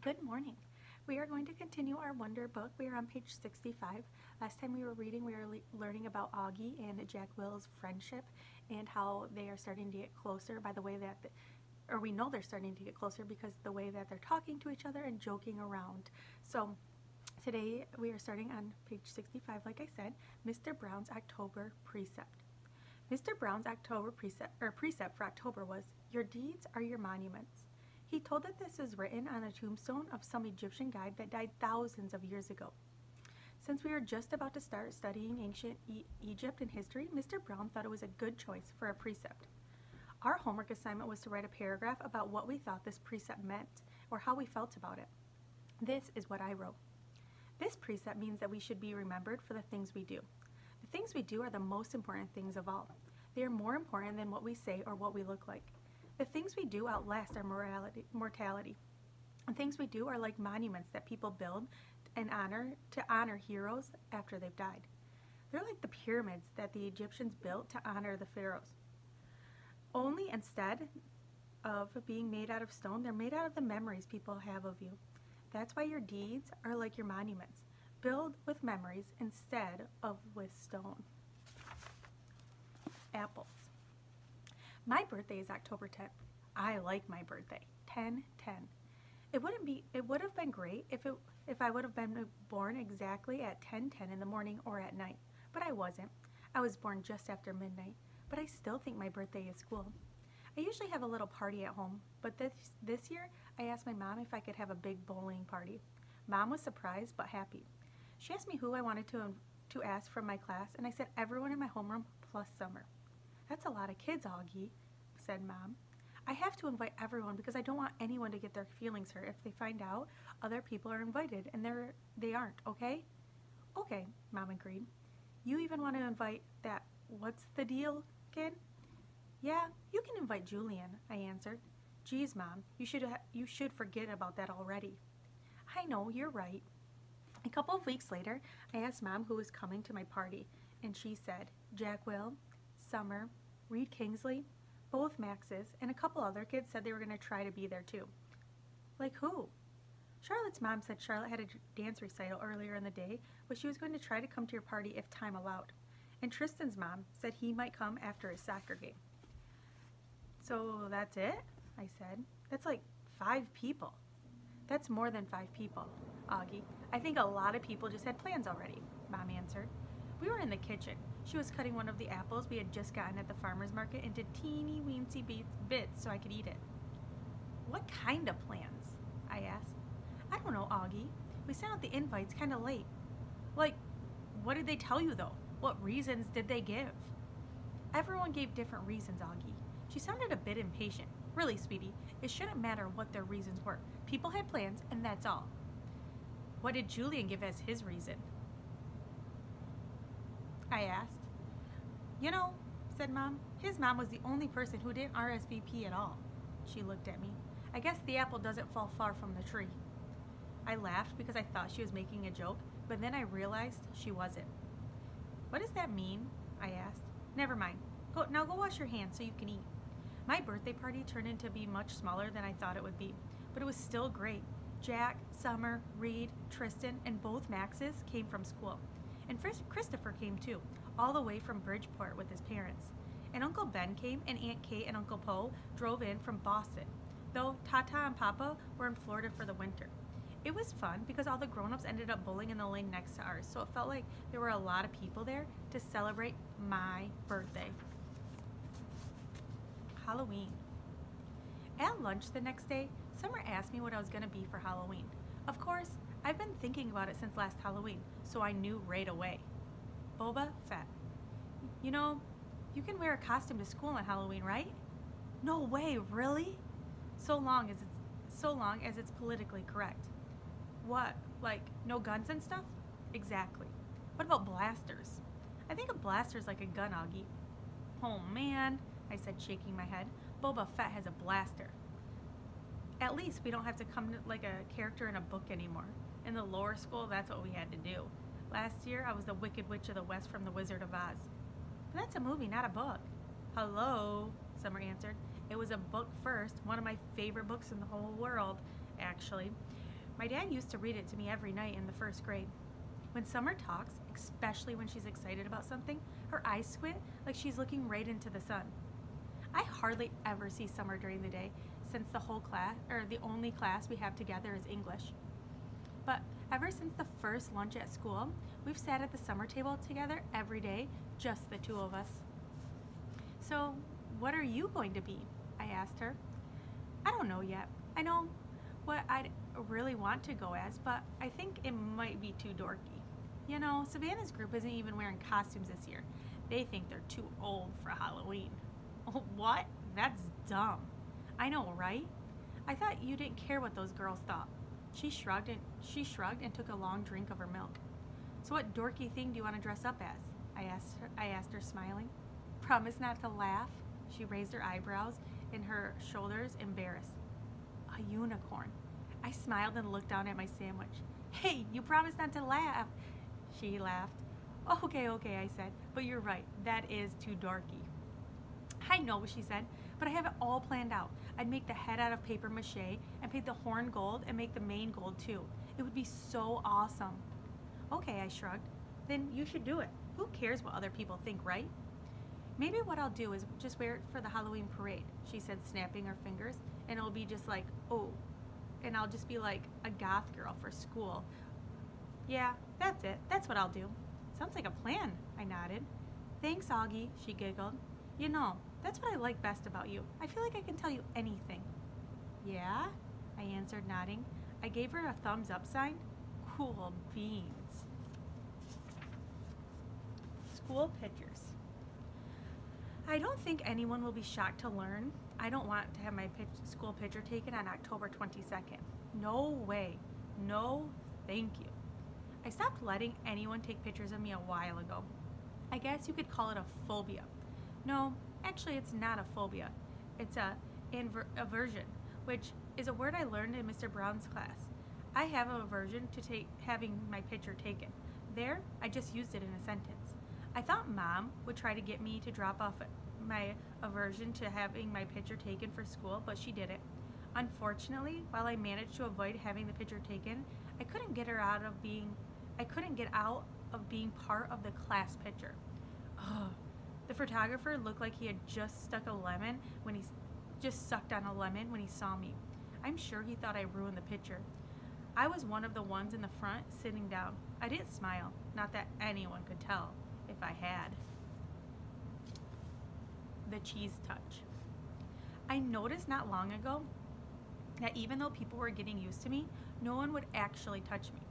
Good morning. We are going to continue our wonder book. We are on page 65. Last time we were reading, we were learning about Augie and Jack Will's friendship and how they are starting to get closer by the way that, or we know they're starting to get closer because the way that they're talking to each other and joking around. So today we are starting on page 65, like I said, Mr. Brown's October Precept. Mr. Brown's October precept for October was, "Your deeds are your monuments." He told that this is written on a tombstone of some Egyptian guide that died thousands of years ago. Since we are just about to start studying ancient Egypt and history, Mr. Brown thought it was a good choice for a precept. Our homework assignment was to write a paragraph about what we thought this precept meant or how we felt about it. This is what I wrote. This precept means that we should be remembered for the things we do. The things we do are the most important things of all. They are more important than what we say or what we look like. The things we do outlast our mortality. The things we do are like monuments that people build and honor heroes after they've died. They're like the pyramids that the Egyptians built to honor the pharaohs. Only instead of being made out of stone, they're made out of the memories people have of you. That's why your deeds are like your monuments. Build with memories instead of with stone. Apples. My birthday is October 10th. I like my birthday. 10-10. It would have been great if I would have been born exactly at 10:10 in the morning or at night, but I wasn't. I was born just after midnight, but I still think my birthday is cool. I usually have a little party at home, but this year I asked my mom if I could have a big bowling party. Mom was surprised but happy. She asked me who I wanted to ask from my class, and I said everyone in my homeroom plus Summer. "That's a lot of kids, Augie," said Mom. "I have to invite everyone because I don't want anyone to get their feelings hurt if they find out other people are invited and they aren't, okay?" "Okay," Mom agreed. "You even want to invite that what's the deal kid?" "Yeah, you can invite Julian," I answered. "Geez, Mom, you should forget about that already." "I know, you're right." A couple of weeks later, I asked Mom who was coming to my party, and she said, Jack Will, Summer, Reed Kingsley, both Maxes, and a couple other kids said they were going to try to be there too. Like who? Charlotte's mom said Charlotte had a dance recital earlier in the day, but she was going to try to come to your party if time allowed. And Tristan's mom said he might come after his soccer game. "So that's it?" I said. "That's like 5 people." "That's more than 5 people, Augie. I think a lot of people just had plans already," Mom answered. We were in the kitchen. She was cutting one of the apples we had just gotten at the farmer's market into teeny weensy bits so I could eat it. "What kind of plans?" I asked. "I don't know, Augie. We sent out the invites kind of late." "Like, what did they tell you though? What reasons did they give?" "Everyone gave different reasons, Augie." She sounded a bit impatient. "Really, sweetie, it shouldn't matter what their reasons were. People had plans and that's all." "What did Julian give as his reason?" I asked. "You know," said Mom, "his mom was the only person who didn't RSVP at all." She looked at me. "I guess the apple doesn't fall far from the tree." I laughed because I thought she was making a joke, but then I realized she wasn't. "What does that mean?" I asked. "Never mind. Now go wash your hands so you can eat." My birthday party turned into be much smaller than I thought it would be, but it was still great. Jack, Summer, Reed, Tristan, and both Maxes came from school. And Christopher came too, all the way from Bridgeport with his parents. And Uncle Ben came, and Aunt Kate and Uncle Poe drove in from Boston, though Tata and Papa were in Florida for the winter. It was fun because all the grown-ups ended up bowling in the lane next to ours, so it felt like there were a lot of people there to celebrate my birthday. Halloween. At lunch the next day, Summer asked me what I was going to be for Halloween. Of course, I've been thinking about it since last Halloween, so I knew right away. Boba Fett. "You know, you can wear a costume to school on Halloween, right?" "No way, really?" So long as it's politically correct." "What, like no guns and stuff?" "Exactly." "What about blasters?" "I think a blaster's like a gun, Augie." "Oh man," I said, shaking my head. "Boba Fett has a blaster." "At least we don't have to come like a character in a book anymore. In the lower school, that's what we had to do. Last year, I was the Wicked Witch of the West from The Wizard of Oz." "But that's a movie, not a book." "Hello," Summer answered. "It was a book first, one of my favorite books in the whole world, actually. My dad used to read it to me every night in the first grade. When Summer talks, especially when she's excited about something, her eyes squint like she's looking right into the sun. I hardly ever see Summer during the day since the only class we have together is English. But ever since the first lunch at school, we've sat at the summer table together every day, just the two of us. So, what are you going to be? I asked her. I don't know yet. I know what I'd really want to go as, but I think it might be too dorky. You know, Savannah's group isn't even wearing costumes this year. They think they're too old for Halloween. Oh, what? That's dumb. I know, right? I thought you didn't care what those girls thought. She shrugged and took a long drink of her milk. So what dorky thing do you want to dress up as? I asked her, smiling. Promise not to laugh. She raised her eyebrows and her shoulders, embarrassed. A unicorn. I smiled and looked down at my sandwich. Hey, you promised not to laugh. She laughed. Okay, I said, but you're right. That is too dorky. I know, she said, but I have it all planned out. I'd make the head out of paper mache and paint the horn gold and make the mane gold too. It would be so awesome. Okay, I shrugged. Then you should do it. Who cares what other people think, right? Maybe what I'll do is just wear it for the Halloween parade, she said, snapping her fingers, and it'll be just like, oh, and I'll just be like a goth girl for school. Yeah, that's it. That's what I'll do. Sounds like a plan, I nodded. Thanks, Augie, she giggled. You know, that's what I like best about you. I feel like I can tell you anything. Yeah? I answered, nodding. I gave her a thumbs up sign. Cool beans. School pictures. I don't think anyone will be shocked to learn I don't want to have my school picture taken on October 22nd. No way. No, thank you. I stopped letting anyone take pictures of me a while ago. I guess you could call it a phobia. No, actually it's not a phobia. It's a aversion, which is a word I learned in Mr. Brown's class. I have an aversion to having my picture taken. There, I just used it in a sentence. I thought Mom would try to get me to drop off my aversion to having my picture taken for school, but she didn't. Unfortunately, while I managed to avoid having the picture taken, I couldn't get out of being part of the class picture. Ugh. The photographer looked like he had just sucked on a lemon when he saw me. I'm sure he thought I ruined the picture. I was one of the ones in the front sitting down. I didn't smile, not that anyone could tell if I had. The cheese touch. I noticed not long ago that even though people were getting used to me, no one would actually touch me.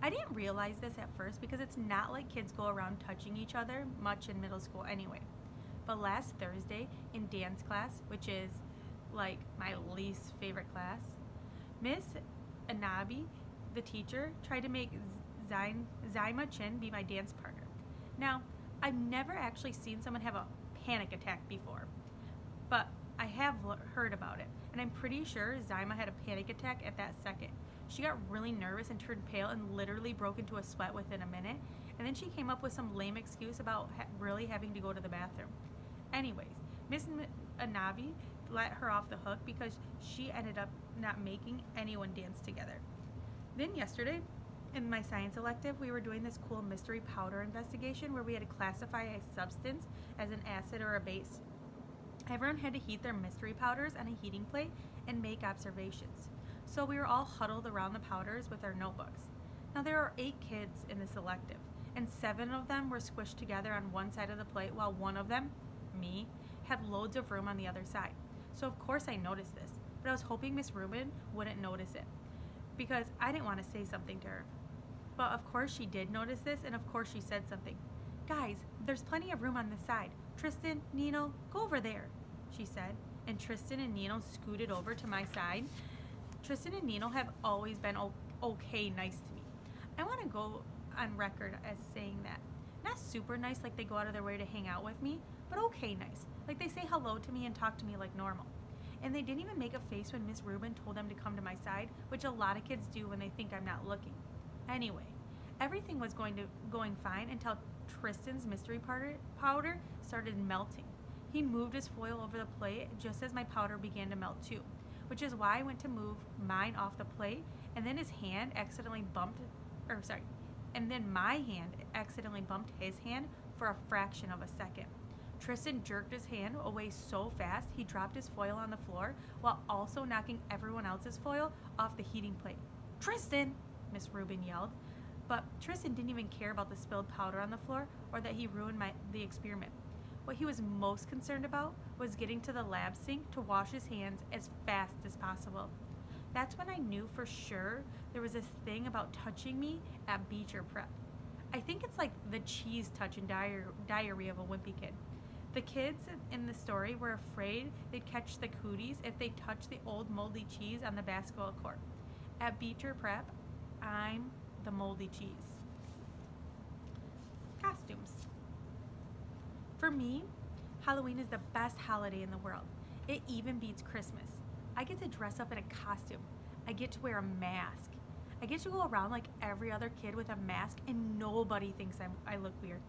I didn't realize this at first because it's not like kids go around touching each other much in middle school anyway. But last Thursday in dance class, which is like my least favorite class, Miss Anabi, the teacher, tried to make Zyma Chin be my dance partner. Now, I've never actually seen someone have a panic attack before, but I have heard about it, and I'm pretty sure Zyma had a panic attack at that second. She got really nervous and turned pale and literally broke into a sweat within a minute, and then she came up with some lame excuse about really having to go to the bathroom. Anyways, Miss Anavi let her off the hook because she ended up not making anyone dance together. Then yesterday, in my science elective, we were doing this cool mystery powder investigation where we had to classify a substance as an acid or a base. Everyone had to heat their mystery powders on a heating plate and make observations. So we were all huddled around the powders with our notebooks. Now there are 8 kids in this elective, and 7 of them were squished together on one side of the plate while one of them, me, had loads of room on the other side. So of course I noticed this, but I was hoping Miss Rubin wouldn't notice it because I didn't want to say something to her. But of course she did notice this, and of course she said something. Guys, there's plenty of room on this side. Tristan, Nino, go over there, she said, and Tristan and Nino scooted over to my side. Tristan and Nino have always been okay nice to me. I want to go on record as saying that. Not super nice like they go out of their way to hang out with me, but okay nice. Like they say hello to me and talk to me like normal. And they didn't even make a face when Miss Rubin told them to come to my side, which a lot of kids do when they think I'm not looking. Anyway, everything was going fine until Tristan's mystery powder started melting. He moved his foil over the plate just as my powder began to melt too. which is why I went to move mine off the plate, and then his hand accidentally bumped, or sorry, and then my hand accidentally bumped his hand for a fraction of a second. Tristan jerked his hand away so fast he dropped his foil on the floor while also knocking everyone else's foil off the heating plate. "Tristan!" Miss Rubin yelled. But Tristan didn't even care about the spilled powder on the floor or that he ruined the experiment. What he was most concerned about was getting to the lab sink to wash his hands as fast as possible. That's when I knew for sure there was this thing about touching me at Beecher Prep. I think it's like the cheese touch and diary of a wimpy kid. The kids in the story were afraid they'd catch the cooties if they touched the old moldy cheese on the basketball court. At Beecher Prep, I'm the moldy cheese. Costumes. For me, Halloween is the best holiday in the world. It even beats Christmas. I get to dress up in a costume. I get to wear a mask. I get to go around like every other kid with a mask and nobody thinks I look weird.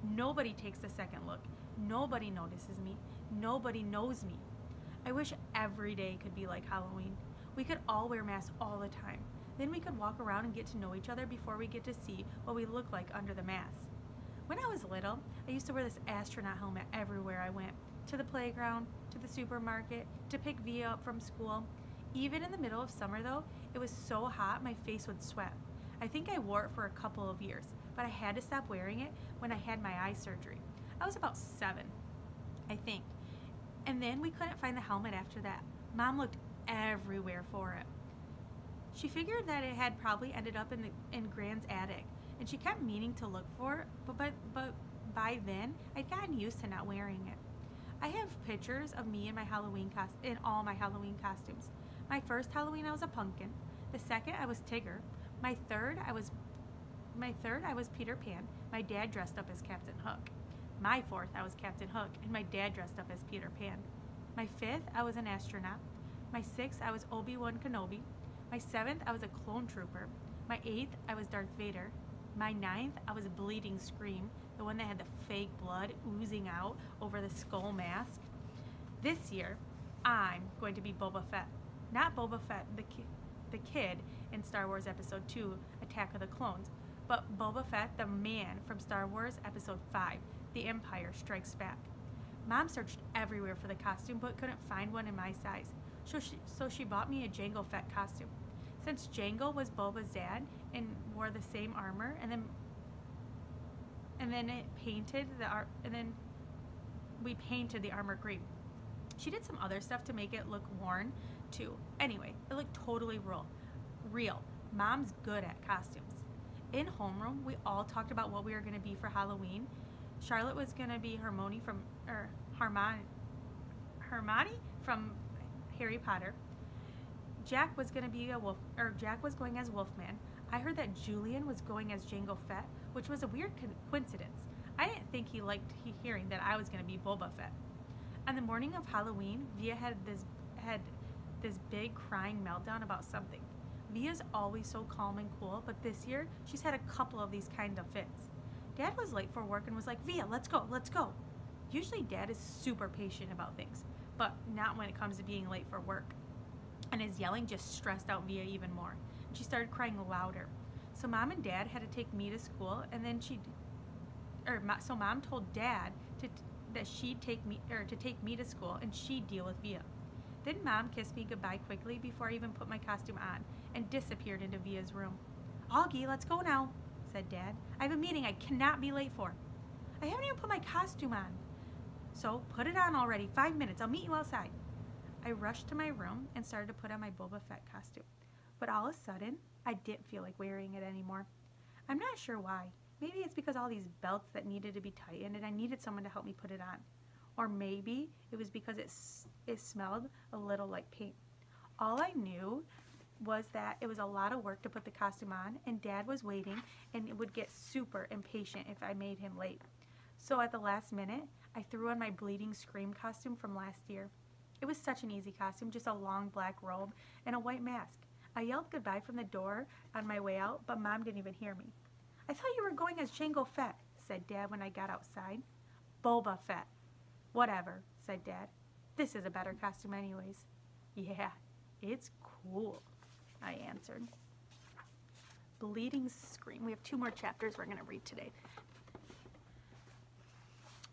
Nobody takes a second look. Nobody notices me. Nobody knows me. I wish every day could be like Halloween. We could all wear masks all the time. Then we could walk around and get to know each other before we get to see what we look like under the mask. When I was little, I used to wear this astronaut helmet everywhere I went. To the playground, to the supermarket, to pick Via up from school. Even in the middle of summer though, it was so hot my face would sweat. I think I wore it for a couple of years, but I had to stop wearing it when I had my eye surgery. I was about 7, I think. And then we couldn't find the helmet after that. Mom looked everywhere for it. She figured that it had probably ended up in Grand's attic, and she kept meaning to look for it, but by then I'd gotten used to not wearing it. I have pictures of me in in all my Halloween costumes. My first Halloween I was a pumpkin. The second I was Tigger. My third I was Peter Pan. My dad dressed up as Captain Hook. My fourth I was Captain Hook, and my dad dressed up as Peter Pan. My fifth I was an astronaut. My sixth I was Obi-Wan Kenobi. My 7th, I was a clone trooper. My 8th, I was Darth Vader. My 9th, I was Bleeding Scream, the one that had the fake blood oozing out over the skull mask. This year, I'm going to be Boba Fett. Not Boba Fett, the kid in Star Wars Episode 2, Attack of the Clones, but Boba Fett, the man from Star Wars Episode 5, The Empire Strikes Back. Mom searched everywhere for the costume, but couldn't find one in my size. So she bought me a Jango Fett costume. Since Jango was Boba's dad and wore the same armor, and then we painted the armor green. She did some other stuff to make it look worn too. Anyway, it looked totally real. Mom's good at costumes. In homeroom, we all talked about what we were going to be for Halloween. Charlotte was going to be Hermione from Harry Potter. Jack was going as Wolfman. I heard that Julian was going as Jango Fett, which was a weird coincidence. I didn't think he liked hearing that I was going to be Boba Fett. On the morning of Halloween, Via had this big crying meltdown about something. Via's always so calm and cool, but this year she's had a couple of these kind of fits. Dad was late for work and was like, "Via, let's go. Usually Dad is super patient about things, but not when it comes to being late for work. And his yelling just stressed out Via even more. And she started crying louder. So Mom and Dad had to take me to school, and then so Mom told Dad to take me to school, and she'd deal with Via. Then Mom kissed me goodbye quickly before I even put my costume on, and disappeared into Via's room. "Augie, let's go now," said Dad. "I have a meeting I cannot be late for." "I haven't even put my costume on." "So put it on already. 5 minutes. I'll meet you outside." I rushed to my room and started to put on my Boba Fett costume. But all of a sudden, I didn't feel like wearing it anymore. I'm not sure why. Maybe it's because all these belts that needed to be tightened and I needed someone to help me put it on. Or maybe it was because it smelled a little like paint. All I knew was that it was a lot of work to put the costume on, and Dad was waiting and would get super impatient if I made him late. So at the last minute, I threw on my Bleeding Scream costume from last year. It was such an easy costume, just a long black robe and a white mask. I yelled goodbye from the door on my way out, but Mom didn't even hear me. "I thought you were going as Jango Fett," said Dad when I got outside. "Boba Fett." "Whatever," said Dad. "This is a better costume anyways." "Yeah, It's cool, I answered. Bleeding Scream. We have 2 more chapters we're going to read today.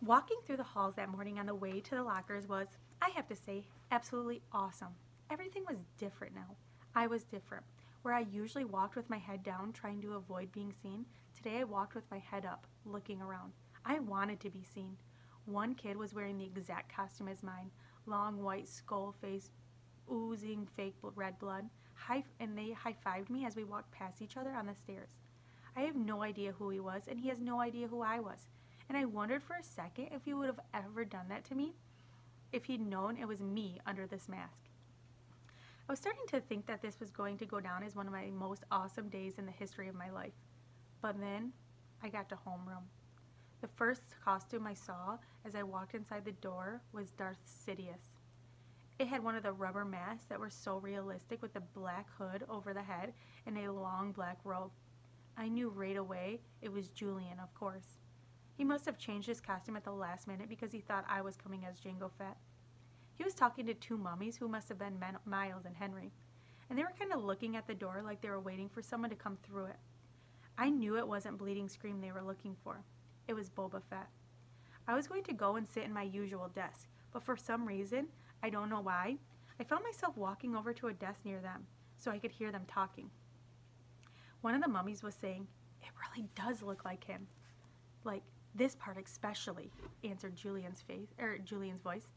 Walking through the halls that morning on the way to the lockers was, I have to say, absolutely awesome. Everything was different now. I was different. Where I usually walked with my head down, trying to avoid being seen, today I walked with my head up, looking around. I wanted to be seen. One kid was wearing the exact costume as mine, long white skull face, oozing fake red blood, and they high-fived me as we walked past each other on the stairs. I have no idea who he was, and he has no idea who I was. And I wondered for a second if he would have ever done that to me, if he'd known it was me under this mask. I was starting to think that this was going to go down as one of my most awesome days in the history of my life. But then I got to homeroom. The first costume I saw as I walked inside the door was Darth Sidious. It had one of the rubber masks that were so realistic with the black hood over the head and a long black robe. I knew right away it was Julian, of course. He must have changed his costume at the last minute because he thought I was coming as Jango Fett. He was talking to 2 mummies who must have been Miles and Henry, and they were kind of looking at the door like they were waiting for someone to come through it. I knew it wasn't Bleeding Scream they were looking for. It was Boba Fett. I was going to go and sit in my usual desk, but for some reason, I don't know why, I found myself walking over to a desk near them so I could hear them talking. One of the mummies was saying, "It really does look like him." "Like this part especially," answered Julian's voice.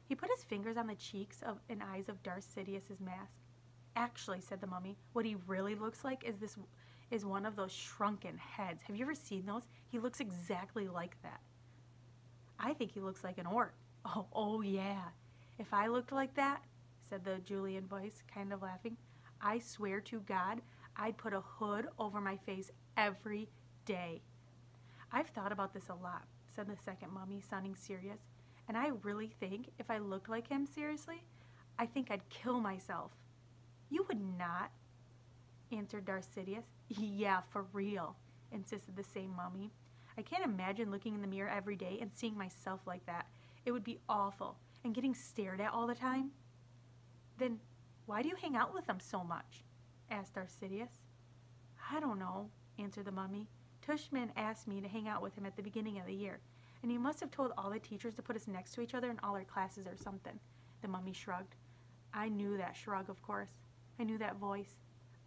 He put his fingers on the cheeks and eyes of Darth Sidious's mask. "Actually," said the mummy, "what he really looks like is one of those shrunken heads. Have you ever seen those? He looks exactly like that." "I think he looks like an orc." Oh yeah. "If I looked like that," said the Julian voice, kind of laughing, "I swear to God, I'd put a hood over my face every day." "I've thought about this a lot," said the second mummy, sounding serious, "and I really think if I looked like him seriously, I think I'd kill myself." "You would not," answered Darth Sidious. "Yeah, for real," insisted the same mummy. "I can't imagine looking in the mirror every day and seeing myself like that. It would be awful, and getting stared at all the time." "Then why do you hang out with them so much?" asked Darth Sidious. "I don't know," answered the mummy. "Tushman asked me to hang out with him at the beginning of the year, and he must have told all the teachers to put us next to each other in all our classes or something." The mummy shrugged. I knew that shrug, of course. I knew that voice.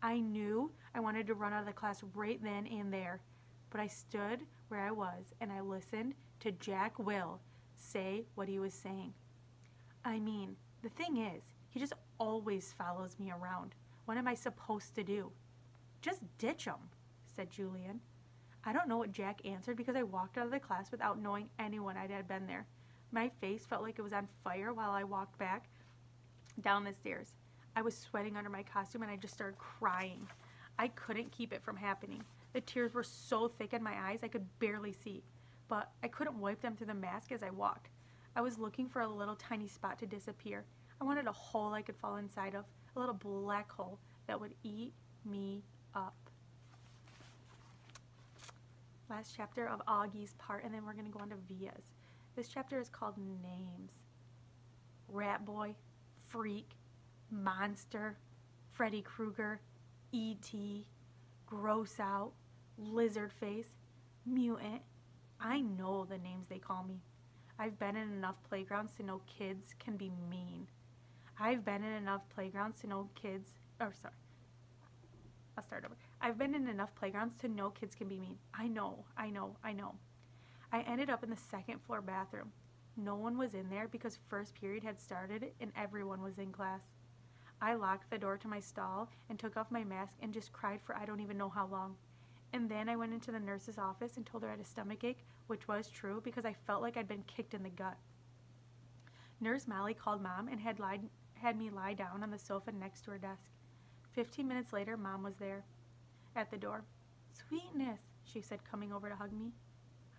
I knew I wanted to run out of the class right then and there, but I stood where I was and I listened to Jack Will say what he was saying. I mean, the thing is, he just always follows me around. What am I supposed to do? "Just ditch him," said Julian. I don't know what Jack answered because I walked out of the class without knowing anyone had been there. My face felt like it was on fire while I walked back down the stairs. I was sweating under my costume and I just started crying. I couldn't keep it from happening. The tears were so thick in my eyes I could barely see, but I couldn't wipe them through the mask as I walked. I was looking for a little tiny spot to disappear. I wanted a hole I could fall inside of, a little black hole that would eat me up. Last chapter of Augie's part, and then we're going to go on to Via's. This chapter is called Names. Rat Boy, Freak, Monster, Freddy Krueger, E.T., Gross Out, Lizard Face, Mutant. I know the names they call me. I've been in enough playgrounds to know kids can be mean. I've been in enough playgrounds to know I've been in enough playgrounds to know kids can be mean. I know. I ended up in the second floor bathroom. No one was in there because first period had started and everyone was in class. I locked the door to my stall and took off my mask and just cried for I don't even know how long. And then I went into the nurse's office and told her I had a stomachache, which was true because I felt like I'd been kicked in the gut. Nurse Molly called Mom and had me lie down on the sofa next to her desk. 15 minutes later, Mom was there at the door. "Sweetness," she said, coming over to hug me.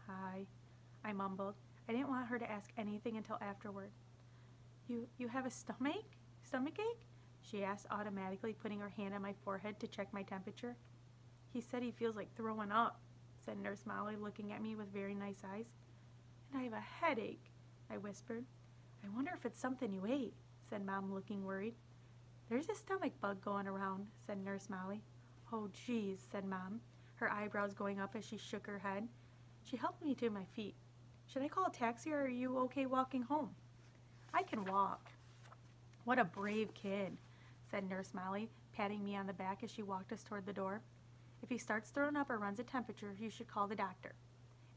"Hi," I mumbled. I didn't want her to ask anything until afterward. You have a stomachache? She asked automatically, putting her hand on my forehead to check my temperature. "He said he feels like throwing up," said Nurse Molly, looking at me with very nice eyes. "And I have a headache," I whispered. "I wonder if it's something you ate," said Mom, looking worried. There's a stomach bug going around, said Nurse Molly. Oh, geez, said Mom, her eyebrows going up as she shook her head. She helped me to my feet. Should I call a taxi or are you okay walking home? I can walk. What a brave kid, said Nurse Molly, patting me on the back as she walked us toward the door. If he starts throwing up or runs a temperature, you should call the doctor.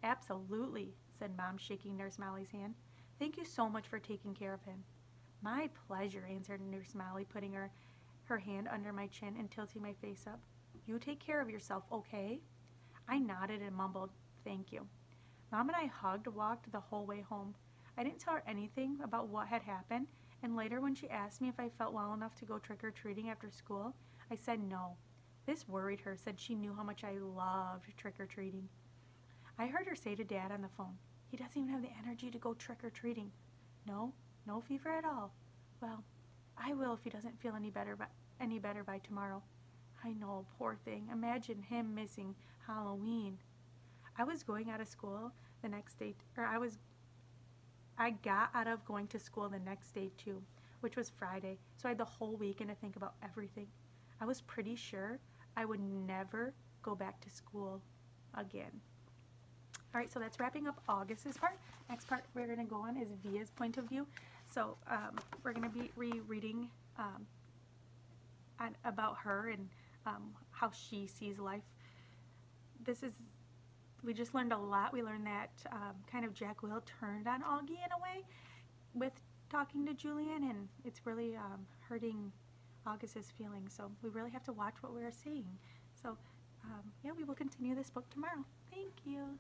Absolutely, said Mom, shaking Nurse Molly's hand. Thank you so much for taking care of him. My pleasure, answered Nurse Molly, putting her hand under my chin and tilting my face up. You take care of yourself, okay? I nodded and mumbled, thank you. Mom and I hugged, walked the whole way home. I didn't tell her anything about what had happened, and later when she asked me if I felt well enough to go trick-or-treating after school, I said no. This worried her, said she knew how much I loved trick-or-treating. I heard her say to Dad on the phone, he doesn't even have the energy to go trick-or-treating. No fever at all. Well, I will if he doesn't feel any better by tomorrow. I know, poor thing. Imagine him missing Halloween. I was going out of school the next day, I got out of going to school the next day too, which was Friday, so I had the whole weekend to think about everything. I was pretty sure I would never go back to school again. All right, so that's wrapping up August's part. Next part we're going to go on is Via's point of view. So we're going to be rereading about her and how she sees life. We just learned a lot. We learned that kind of Jack Will turned on Augie in a way with talking to Julian, and it's really hurting August's feelings. So we really have to watch what we're saying. So yeah, we will continue this book tomorrow. Thank you.